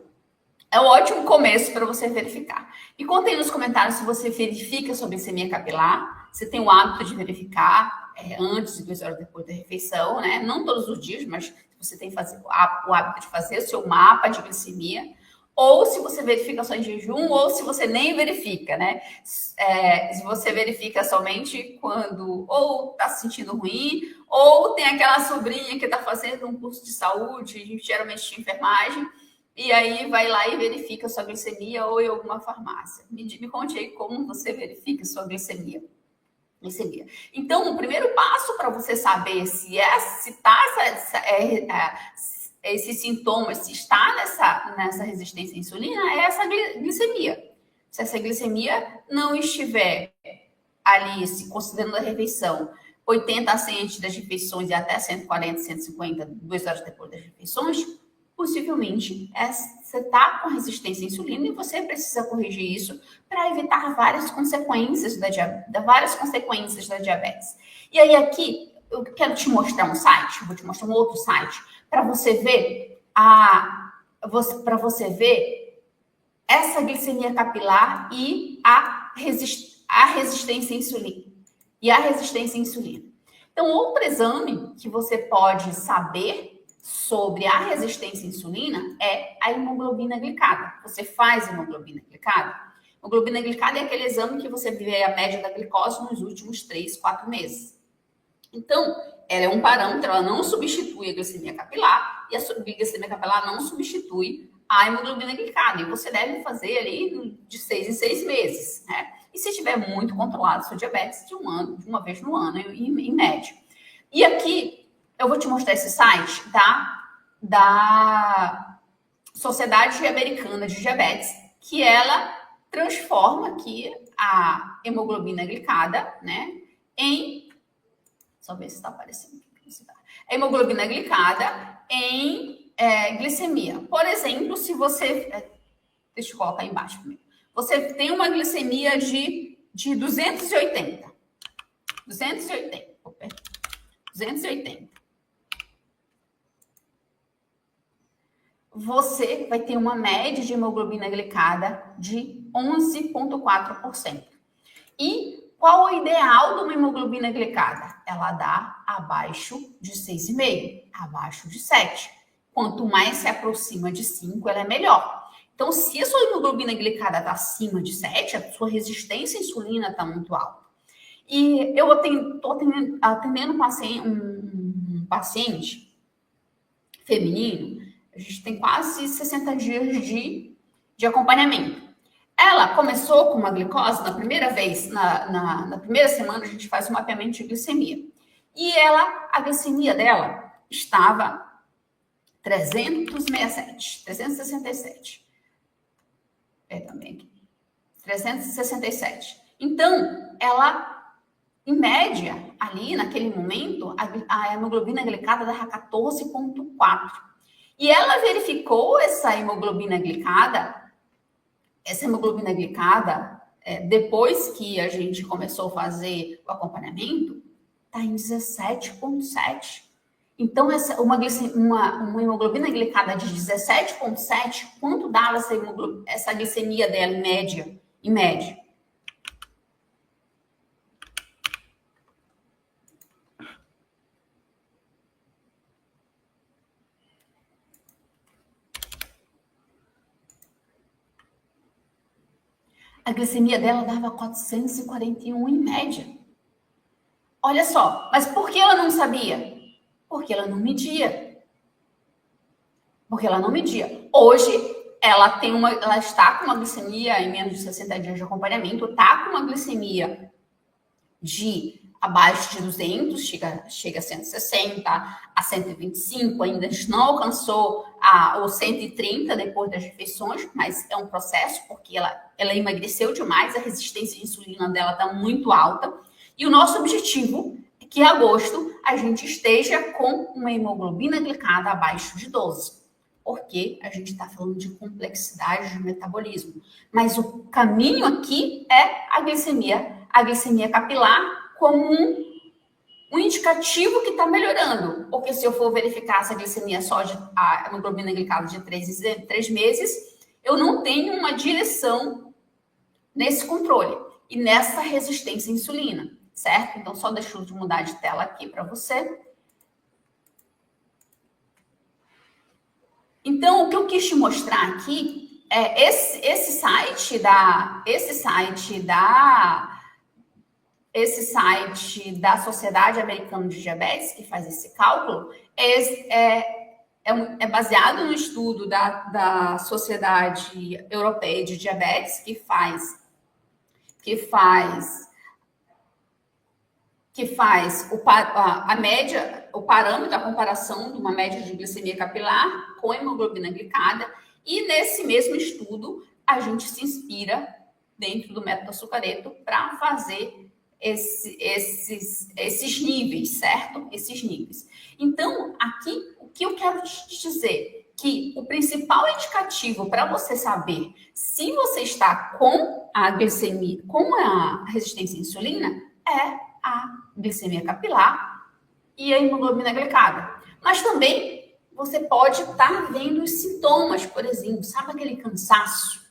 começo para você verificar. E conta aí nos comentários se você verifica a sua glicemia capilar, se tem o hábito de verificar antes e 2 horas depois da refeição, né? Não todos os dias, mas você tem que fazer o hábito de fazer o seu mapa de glicemia, ou se você verifica só em jejum, ou se você nem verifica, né? Se você verifica somente quando ou está se sentindo ruim, ou tem aquela sobrinha que está fazendo um curso de saúde, geralmente de enfermagem, e aí vai lá e verifica a sua glicemia ou em alguma farmácia. Me conte aí como você verifica a sua glicemia. Então, o primeiro passo para você saber se está esses sintomas, se está nessa resistência à insulina, é essa glicemia. Se essa glicemia não estiver ali, se considerando a refeição, 80 a 100 antes das refeições e até 140, 150, 2 horas depois das refeições, possivelmente você está com resistência à insulina e você precisa corrigir isso para evitar várias consequências da diabetes. E aí aqui, eu quero te mostrar um site, vou te mostrar um outro site, para você ver essa glicemia capilar e a resistência à insulina. Então, outro exame que você pode saber sobre a resistência à insulina é a hemoglobina glicada. Você faz hemoglobina glicada? Hemoglobina glicada é aquele exame que você vê a média da glicose nos últimos 3, 4 meses. Então, ela é um parâmetro, ela não substitui a glicemia capilar e a glicemia capilar não substitui a hemoglobina glicada. E você deve fazer ali de 6 em 6 meses, né? E se estiver muito controlado seu diabetes, de uma vez no ano, em média. E aqui, eu vou te mostrar esse site da Sociedade Americana de Diabetes, que ela transforma aqui a hemoglobina glicada, né, em... Só ver se está aparecendo aqui. A hemoglobina glicada em glicemia. Por exemplo, se você... Deixa eu colocar aí embaixo primeiro. Você tem uma glicemia de 280. 280. Você vai ter uma média de hemoglobina glicada de 11,4%. E qual o ideal de uma hemoglobina glicada? Ela dá abaixo de 6,5, abaixo de 7. Quanto mais se aproxima de 5, ela é melhor. Então, se a sua hemoglobina glicada está acima de 7, a sua resistência à insulina está muito alta. E eu estou atendendo um paciente feminino, a gente tem quase 60 dias de acompanhamento. Ela começou com uma glicose, na primeira vez, na primeira semana, a gente faz um mapeamento de glicemia. E a glicemia dela estava 367. Também aqui. 367. Então, ela, em média, ali naquele momento, a hemoglobina glicada dava 14,4. E ela verificou essa hemoglobina glicada depois que a gente começou a fazer o acompanhamento, está em 17,7. Então, uma hemoglobina glicada de 17,7, quanto dava essa glicemia dela em média? Em média. A glicemia dela dava 441 em média. Olha só, mas por que ela não sabia? Porque ela não media. Porque ela não media. Hoje, ela está com uma glicemia em menos de 60 dias de acompanhamento, está com uma glicemia de abaixo de 200, chega a 160, a 125, ainda a gente não alcançou o 130 depois das refeições, mas é um processo, porque ela emagreceu demais, a resistência de insulina dela está muito alta, e o nosso objetivo é que em agosto a gente esteja com uma hemoglobina glicada abaixo de 12, porque a gente está falando de complexidade de metabolismo, mas o caminho aqui é a glicemia capilar, como um indicativo que está melhorando. Porque se eu for verificar essa glicemia só a hemoglobina glicada de 3 meses, eu não tenho uma direção nesse controle e nessa resistência à insulina, certo? Então, só deixa eu mudar de tela aqui para você. Então, o que eu quis te mostrar aqui é esse site da Sociedade Americana de Diabetes, que faz esse cálculo, é baseado no estudo da Sociedade Europeia de Diabetes, que faz a média, o parâmetro, a comparação de uma média de glicemia capilar com hemoglobina glicada, e nesse mesmo estudo a gente se inspira dentro do método açucareto para fazer esses níveis, certo? Esses níveis. Então, aqui, o que eu quero te dizer? Que o principal indicativo para você saber se você está com a glicemia, com a resistência à insulina, é a glicemia capilar e a hemoglobina glicada. Mas também você pode estar vendo os sintomas, por exemplo, sabe aquele cansaço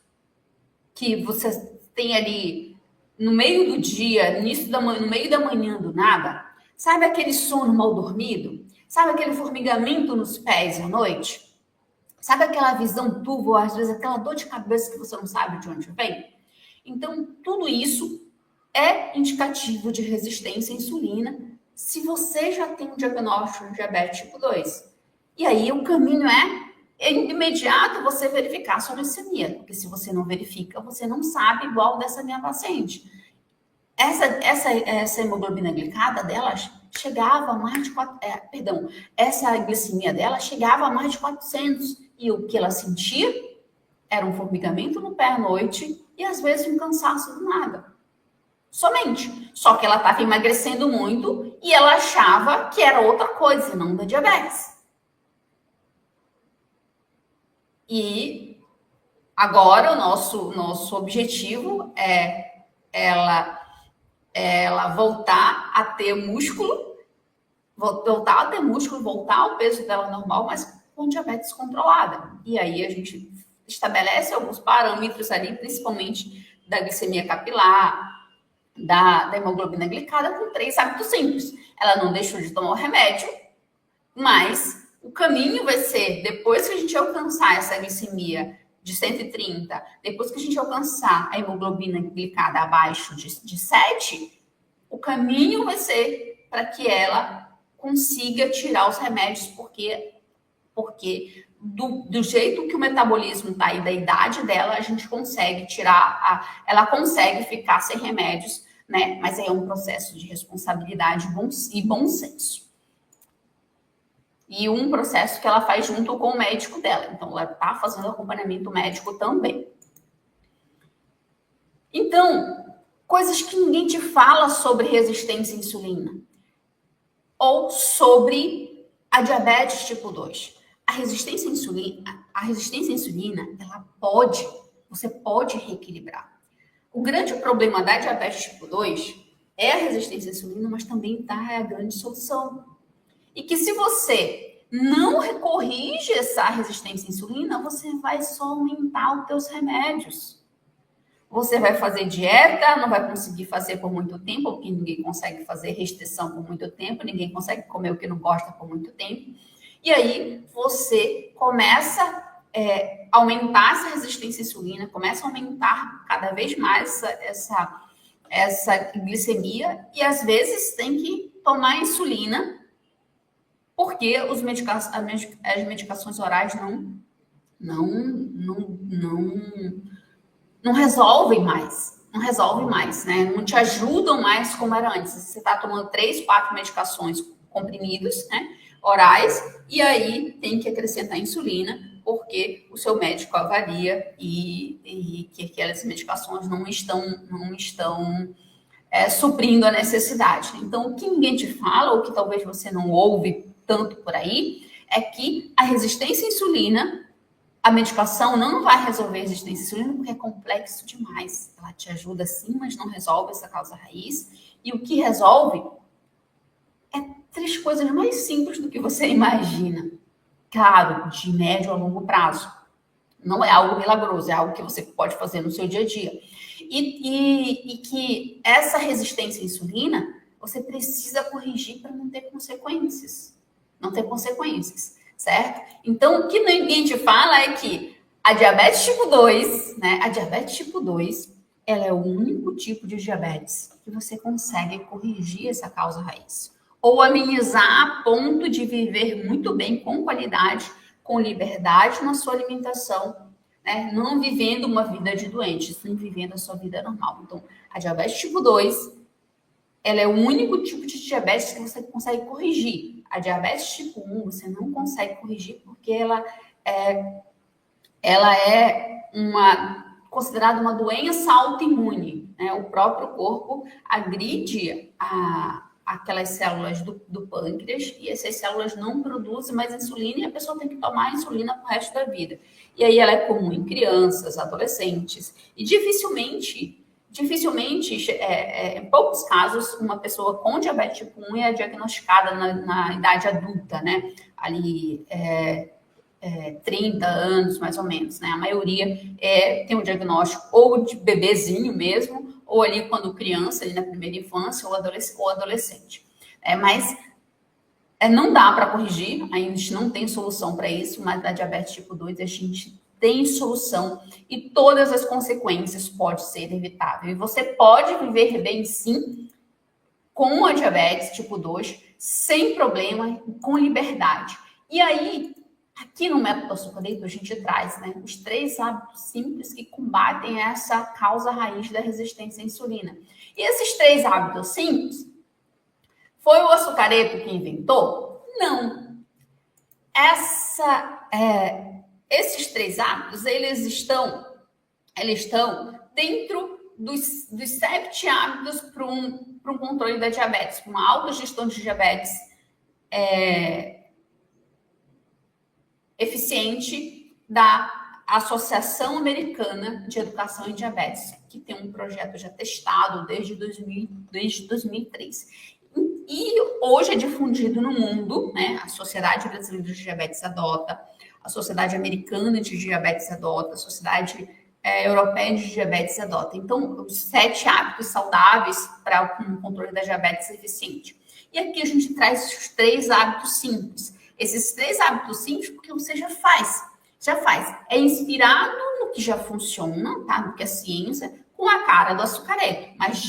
que você tem ali no meio do dia, no meio da manhã do nada? Sabe aquele sono mal dormido? Sabe aquele formigamento nos pés à noite? Sabe aquela visão turva, ou às vezes aquela dor de cabeça que você não sabe de onde vem? Então, tudo isso é indicativo de resistência à insulina se você já tem um diagnóstico de diabetes tipo 2. E aí o caminho é imediato você verificar a sua glicemia, porque se você não verifica, você não sabe, igual dessa minha paciente. Essa hemoglobina glicada dela chegava a mais de essa glicemia dela chegava a mais de 400, e o que ela sentia era um formigamento no pé à noite e às vezes um cansaço do nada. Somente. Só que ela estava emagrecendo muito e ela achava que era outra coisa, não da diabetes. E agora o nosso objetivo é ela voltar a ter músculo, voltar ao peso dela normal, mas com diabetes controlada. E aí a gente estabelece alguns parâmetros ali, principalmente da glicemia capilar, da hemoglobina glicada, com 3 hábitos simples. Ela não deixou de tomar o remédio, mas o caminho vai ser, depois que a gente alcançar essa glicemia de 130, depois que a gente alcançar a hemoglobina glicada abaixo de 7, o caminho vai ser para que ela consiga tirar os remédios, porque do jeito que o metabolismo está e da idade dela, a gente consegue tirar, ela consegue ficar sem remédios, né? Mas é um processo de responsabilidade e bom senso. E um processo que ela faz junto com o médico dela. Então, ela está fazendo acompanhamento médico também. Então, coisas que ninguém te fala sobre resistência à insulina. Ou sobre a diabetes tipo 2. A resistência à insulina, você pode reequilibrar. O grande problema da diabetes tipo 2 é a resistência à insulina, mas também a grande solução. E que se você não corrige essa resistência à insulina, você vai só aumentar os teus remédios. Você vai fazer dieta, não vai conseguir fazer por muito tempo, porque ninguém consegue fazer restrição por muito tempo, ninguém consegue comer o que não gosta por muito tempo. E aí você começa a aumentar essa resistência à insulina, começa a aumentar cada vez mais essa glicemia, e às vezes tem que tomar insulina, porque as medicações orais não resolvem mais. Não resolvem mais, né? Não te ajudam mais como era antes. Você está tomando 3, 4 medicações comprimidos, né? Orais, e aí tem que acrescentar insulina, porque o seu médico avalia e que aquelas medicações não estão suprindo a necessidade. Então, o que ninguém te fala, ou que talvez você não ouve tanto por aí, é que a resistência à insulina, a medicação não vai resolver a resistência à insulina porque é complexo demais. Ela te ajuda sim, mas não resolve essa causa raiz. E o que resolve é 3 coisas mais simples do que você imagina. Claro, de médio a longo prazo. Não é algo milagroso, é algo que você pode fazer no seu dia a dia. E que essa resistência à insulina, você precisa corrigir para não ter consequências. Não ter consequências, certo? Então, o que ninguém te fala é que a diabetes tipo 2, né? A diabetes tipo 2, ela é o único tipo de diabetes que você consegue corrigir essa causa raiz. Ou amenizar a ponto de viver muito bem, com qualidade, com liberdade na sua alimentação, né? Não vivendo uma vida de doente, sim vivendo a sua vida normal. Então, a diabetes tipo 2, ela é o único tipo de diabetes que você consegue corrigir. A diabetes tipo 1, você não consegue corrigir porque ela é considerada uma doença autoimune, né? O próprio corpo agride aquelas células do pâncreas, e essas células não produzem mais insulina, e a pessoa tem que tomar insulina pro resto da vida. E aí ela é comum em crianças, adolescentes, e dificilmente, em poucos casos, uma pessoa com diabetes tipo 1 é diagnosticada na idade adulta, né? Ali, 30 anos, mais ou menos, né? A maioria tem um diagnóstico ou de bebezinho mesmo, ou ali quando criança, ali na primeira infância, ou adolescente. Mas não dá para corrigir, a gente não tem solução para isso, mas na diabetes tipo 2 a gente tem solução e todas as consequências podem ser evitáveis. E você pode viver bem, sim, com a diabetes tipo 2, sem problema, com liberdade. E aí, aqui no Método Açúcar Dentro, a gente traz, né, os 3 hábitos simples que combatem essa causa raiz da resistência à insulina. E esses 3 hábitos simples, foi o açucareto que inventou? Não. Esses 3 hábitos, eles estão dentro dos 7 hábitos para um controle da diabetes, para uma autogestão de diabetes eficiente da Associação Americana de Educação em Diabetes, que tem um projeto já testado desde 2003. E hoje é difundido no mundo, né? A Sociedade Brasileira de Diabetes adota, a Sociedade Americana de Diabetes adota, a Sociedade Europeia de Diabetes adota. Então, os 7 hábitos saudáveis para um controle da diabetes eficiente. E aqui a gente traz os 3 hábitos simples. Esses 3 hábitos simples, porque você já faz. É inspirado no que já funciona, tá? No que é ciência, com a cara do açucareto. Mas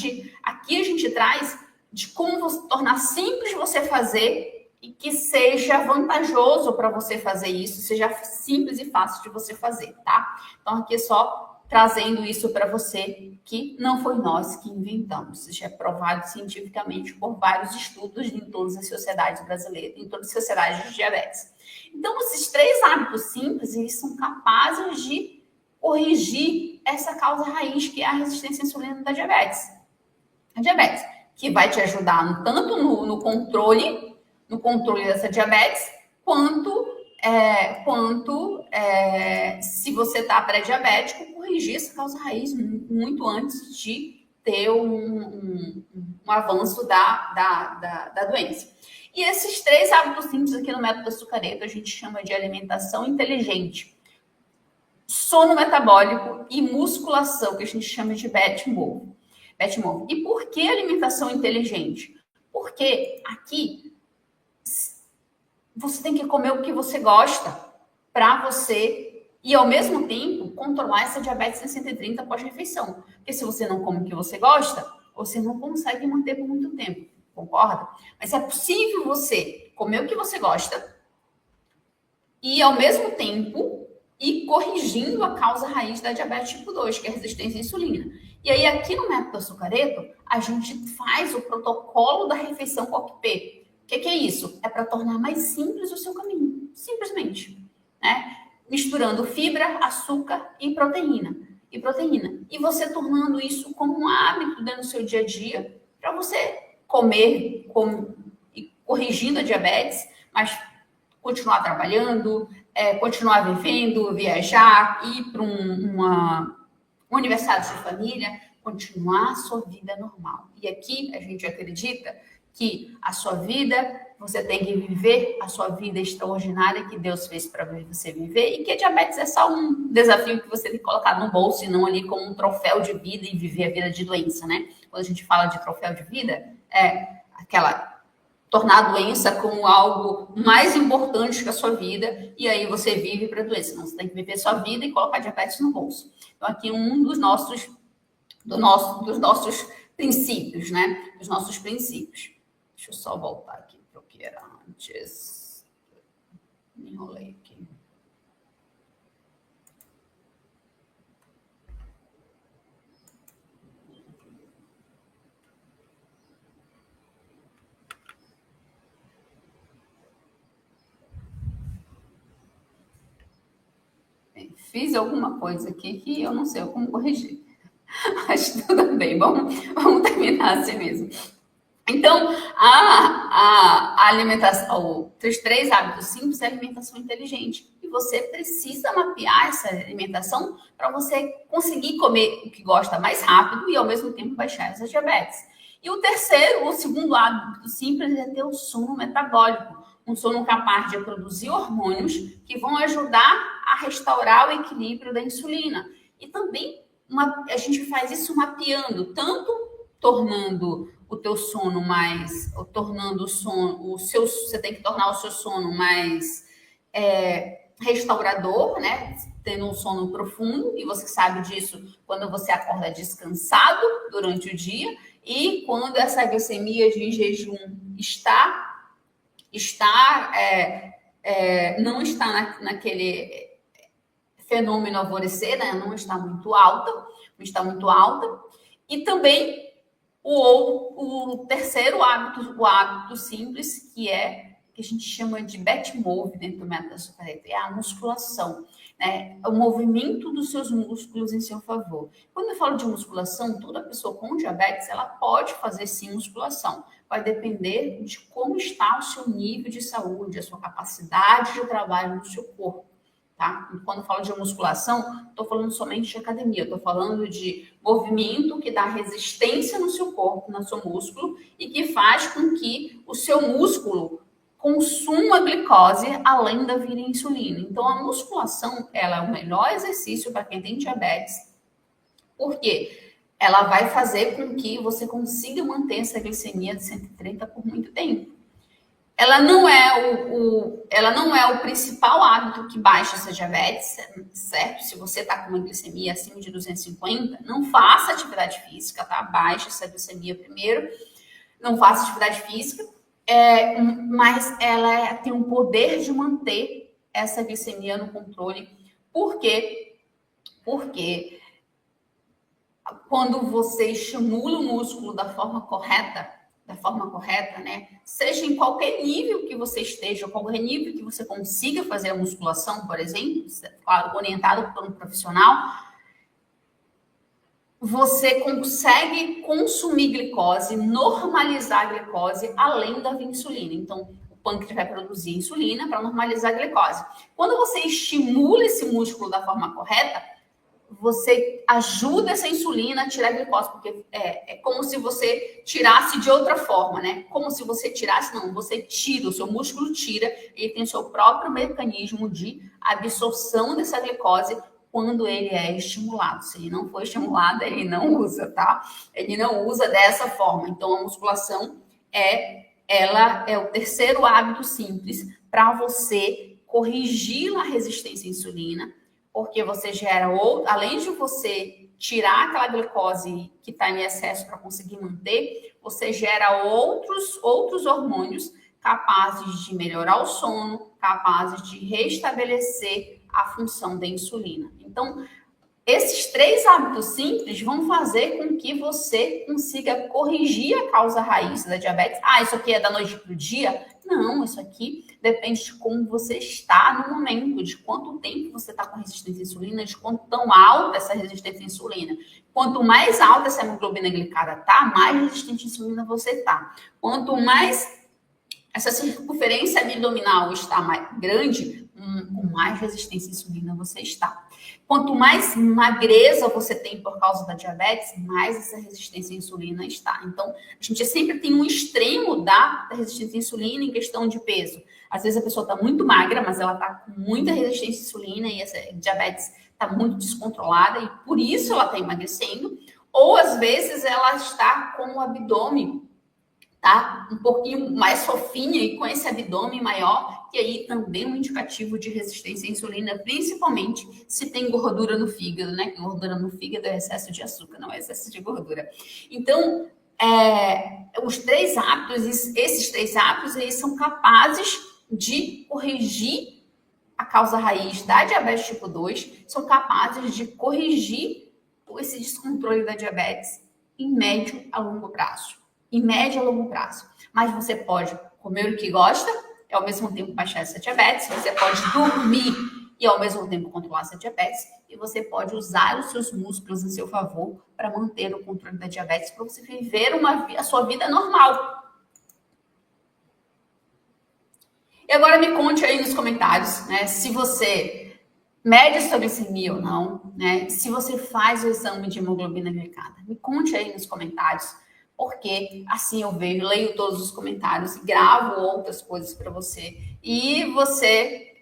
aqui a gente traz de como tornar simples você fazer e que seja vantajoso para você fazer isso, seja simples e fácil de você fazer, tá? Então, aqui é só trazendo isso para você, que não foi nós que inventamos. Isso é provado cientificamente por vários estudos em todas as sociedades brasileiras, em todas as sociedades de diabetes. Então, esses 3 hábitos simples, eles são capazes de corrigir essa causa raiz, que é a resistência à insulina da diabetes. A diabetes, que vai te ajudar tanto no controle dessa diabetes, quanto se você está pré-diabético, corrigir essa causa raiz muito antes de ter um avanço da doença. E esses 3 hábitos simples aqui no método açucareto a gente chama de alimentação inteligente, sono metabólico e musculação, que a gente chama de Batmove. E por que alimentação inteligente? Porque aqui você tem que comer o que você gosta para você e, ao mesmo tempo, controlar essa diabetes 130 pós-refeição. Porque se você não come o que você gosta, você não consegue manter por muito tempo, concorda? Mas é possível você comer o que você gosta e, ao mesmo tempo, ir corrigindo a causa raiz da diabetes tipo 2, que é a resistência à insulina. E aí, aqui no método açucareto, a gente faz o protocolo da refeição COP-P. O que é isso? É para tornar mais simples o seu caminho, simplesmente, né? Misturando fibra, açúcar e proteína. E você tornando isso como um hábito dentro do seu dia a dia, para você comer e corrigindo a diabetes, mas continuar trabalhando, continuar vivendo, viajar, ir para uma aniversário de família, continuar a sua vida normal. E aqui a gente acredita que a sua vida, você tem que viver a sua vida extraordinária que Deus fez para você viver, e que a diabetes é só um desafio que você tem que colocar no bolso e não ali como um troféu de vida e viver a vida de doença, né? Quando a gente fala de troféu de vida, é aquela tornar a doença como algo mais importante que a sua vida, e aí você vive para a doença. Não, você tem que viver a sua vida e colocar diabetes no bolso. Então, aqui um dos nossos princípios, né? Dos nossos princípios. Deixa eu só voltar aqui para o que era antes. Me enrolei aqui. Fiz alguma coisa aqui que eu não sei como corrigir. Mas tudo bem, vamos terminar assim mesmo. Então, a alimentação, os 3 hábitos simples é alimentação inteligente. E você precisa mapear essa alimentação para você conseguir comer o que gosta mais rápido e, ao mesmo tempo, baixar essa diabetes. E o segundo hábito simples é ter o sono metabólico. Um sono capaz de produzir hormônios que vão ajudar a restaurar o equilíbrio da insulina. E também a gente faz isso mapeando, tanto tornando o teu sono mais, tornando você tem que tornar o seu sono mais restaurador, né? Tendo um sono profundo, e você sabe disso quando você acorda descansado durante o dia e quando essa glicemia de jejum não está naquele fenômeno alvorecer, né? Não está muito alta. E também o terceiro hábito, o hábito simples, que a gente chama de Batmove dentro do método açucareto, é a musculação, né? É o movimento dos seus músculos em seu favor. Quando eu falo de musculação, toda pessoa com diabetes, ela pode fazer sim musculação. Vai depender de como está o seu nível de saúde, a sua capacidade de trabalho no seu corpo. Tá? Quando eu falo de musculação, estou falando somente de academia, estou falando de movimento que dá resistência no seu corpo, no seu músculo, e que faz com que o seu músculo consuma glicose além da via insulina. Então, a musculação, ela é o melhor exercício para quem tem diabetes, porque ela vai fazer com que você consiga manter essa glicemia de 130 por muito tempo. Ela não é o principal hábito que baixa essa diabetes, certo? Se você está com uma glicemia acima de 250, não faça atividade física, tá? Baixa essa glicemia primeiro, não faça atividade física, mas ela tem o poder de manter essa glicemia no controle. Por quê? Porque quando você estimula o músculo da forma correta, né? Seja em qualquer nível que você esteja, qualquer nível que você consiga fazer a musculação, por exemplo, claro, orientado por um profissional, você consegue consumir glicose, normalizar a glicose além da insulina. Então, o pâncreas vai produzir insulina para normalizar a glicose. Quando você estimula esse músculo da forma correta, você ajuda essa insulina a tirar a glicose, porque é como se você tirasse de outra forma, né? Como se você tirasse, não, você tira, o seu músculo tira, ele tem o seu próprio mecanismo de absorção dessa glicose quando ele é estimulado. Se ele não for estimulado, ele não usa, tá? Ele não usa dessa forma. Então, a musculação ela é o terceiro hábito simples para você corrigir a resistência à insulina, porque você gera, além de você tirar aquela glicose que está em excesso para conseguir manter, você gera outros hormônios capazes de melhorar o sono, capazes de restabelecer a função da insulina. Então, esses 3 hábitos simples vão fazer com que você consiga corrigir a causa raiz da diabetes. Ah, isso aqui é da noite para o dia? Não, isso aqui depende de como você está no momento, de quanto tempo você está com resistência à insulina, de quanto tão alta essa resistência à insulina. Quanto mais alta essa hemoglobina glicada tá, mais resistente à insulina você tá. Quanto mais essa circunferência abdominal está mais grande, com mais resistência à insulina você está. Quanto mais magreza você tem por causa da diabetes, mais essa resistência à insulina está. Então, a gente sempre tem um extremo da resistência à insulina em questão de peso. Às vezes a pessoa está muito magra, mas ela está com muita resistência à insulina e essa diabetes está muito descontrolada e por isso ela está emagrecendo. Ou às vezes ela está com o abdômen, tá? Um pouquinho mais fofinha e com esse abdômen maior, que aí também é um indicativo de resistência à insulina, principalmente se tem gordura no fígado, né? Que gordura no fígado é excesso de açúcar, não é excesso de gordura. Então, os 3 hábitos, esses 3 hábitos, eles são capazes de corrigir a causa raiz da diabetes tipo 2, são capazes de corrigir esse descontrole da diabetes em médio a longo prazo. Em médio a longo prazo. Mas você pode comer o que gosta e ao mesmo tempo baixar essa diabetes. Você pode dormir e ao mesmo tempo controlar essa diabetes. E você pode usar os seus músculos a seu favor para manter o controle da diabetes, para você viver a sua vida normal. E agora me conte aí nos comentários, né, se você mede sua glicemia ou não, né, se você faz o exame de hemoglobina glicada. Me conte aí nos comentários, porque assim eu vejo, leio todos os comentários, gravo outras coisas para você e você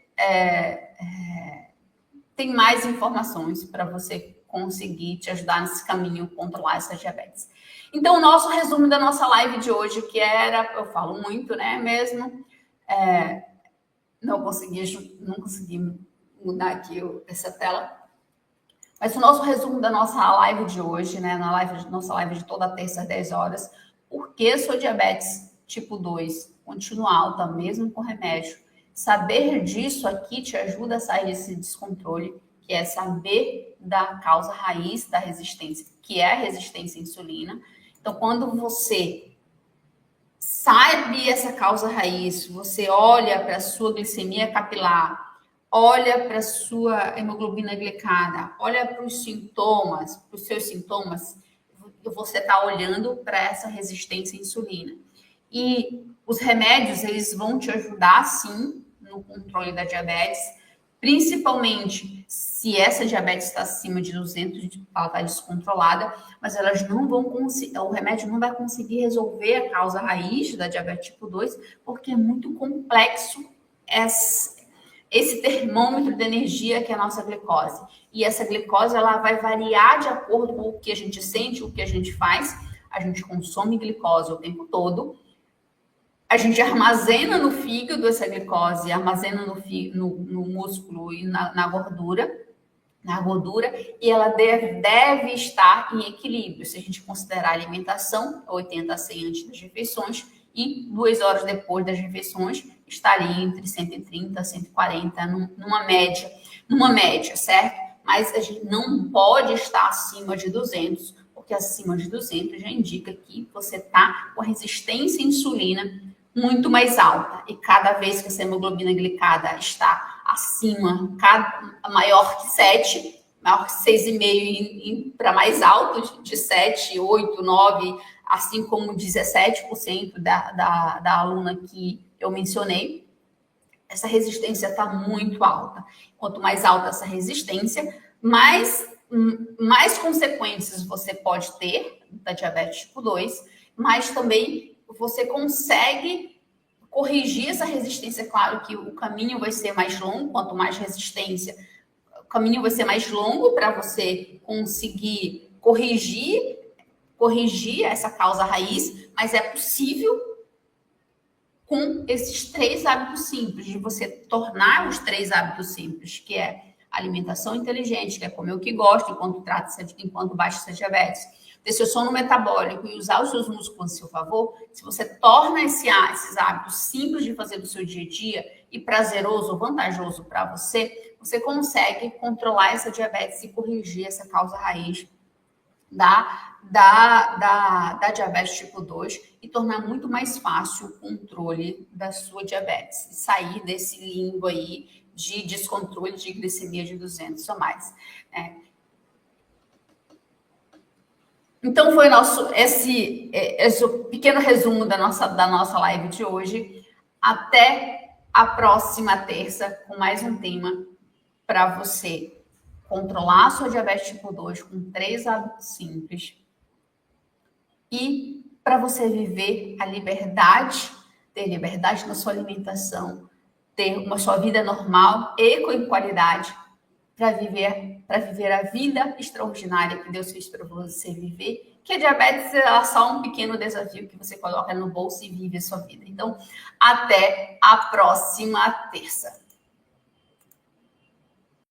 tem mais informações para você conseguir te ajudar nesse caminho a controlar essa diabetes. Então, o nosso resumo da nossa live de hoje, que era, eu falo muito, né, mesmo, não consegui mudar aqui essa tela, mas o nosso resumo da nossa live de hoje, né, nossa live de toda terça às 10 horas, por que sua diabetes tipo 2 continua alta, mesmo com remédio? Saber disso aqui te ajuda a sair desse descontrole, que é saber da causa raiz da resistência, que é a resistência à insulina. Então, quando você sabe essa causa raiz, você olha para a sua glicemia capilar, olha para a sua hemoglobina glicada, olha para os seus sintomas, você está olhando para essa resistência à insulina. E os remédios, eles vão te ajudar, sim, no controle da diabetes, principalmente se essa diabetes está acima de 200, ela está descontrolada, mas elas não vão conseguir, o remédio não vai conseguir resolver a causa raiz da diabetes tipo 2, porque é muito complexo esse termômetro de energia que é a nossa glicose. E essa glicose, ela vai variar de acordo com o que a gente sente, o que a gente faz. A gente consome glicose o tempo todo. A gente armazena no fígado essa glicose, armazena no músculo e na gordura, e ela deve estar em equilíbrio. Se a gente considerar a alimentação, 80 a 100 antes das refeições, e 2 horas depois das refeições, estaria entre 130 a 140, numa média, certo? Mas a gente não pode estar acima de 200, porque acima de 200 já indica que você está com a resistência à insulina muito mais alta. E cada vez que essa hemoglobina glicada está acima, maior que 7, maior que 6,5 para mais alto, de 7, 8, 9, assim como 17% da aluna que eu mencionei, essa resistência está muito alta. Quanto mais alta essa resistência, mais consequências você pode ter da diabetes tipo 2, mas também você consegue corrigir essa resistência. Claro que o caminho vai ser mais longo, quanto mais resistência, o caminho vai ser mais longo para você conseguir corrigir essa causa raiz, mas é possível com esses 3 hábitos simples, de você tornar os 3 hábitos simples, que é alimentação inteligente, que é comer o que gosta, enquanto baixa essa diabetes, ter seu sono metabólico e usar os seus músculos a seu favor. Se você torna esses hábitos simples de fazer do seu dia a dia e prazeroso, vantajoso para você, você consegue controlar essa diabetes e corrigir essa causa raiz da diabetes tipo 2 e tornar muito mais fácil o controle da sua diabetes. Sair desse limbo aí de descontrole de glicemia de 200 ou mais. Né? Então, foi esse pequeno resumo da nossa live de hoje. Até a próxima terça com mais um tema para você controlar a sua diabetes tipo 2 com 3 hábitos simples e para você viver a liberdade, ter liberdade na sua alimentação, ter uma sua vida normal e com qualidade para viver a vida extraordinária que Deus fez para você viver, que a diabetes é só um pequeno desafio que você coloca no bolso e vive a sua vida. Então, até a próxima terça.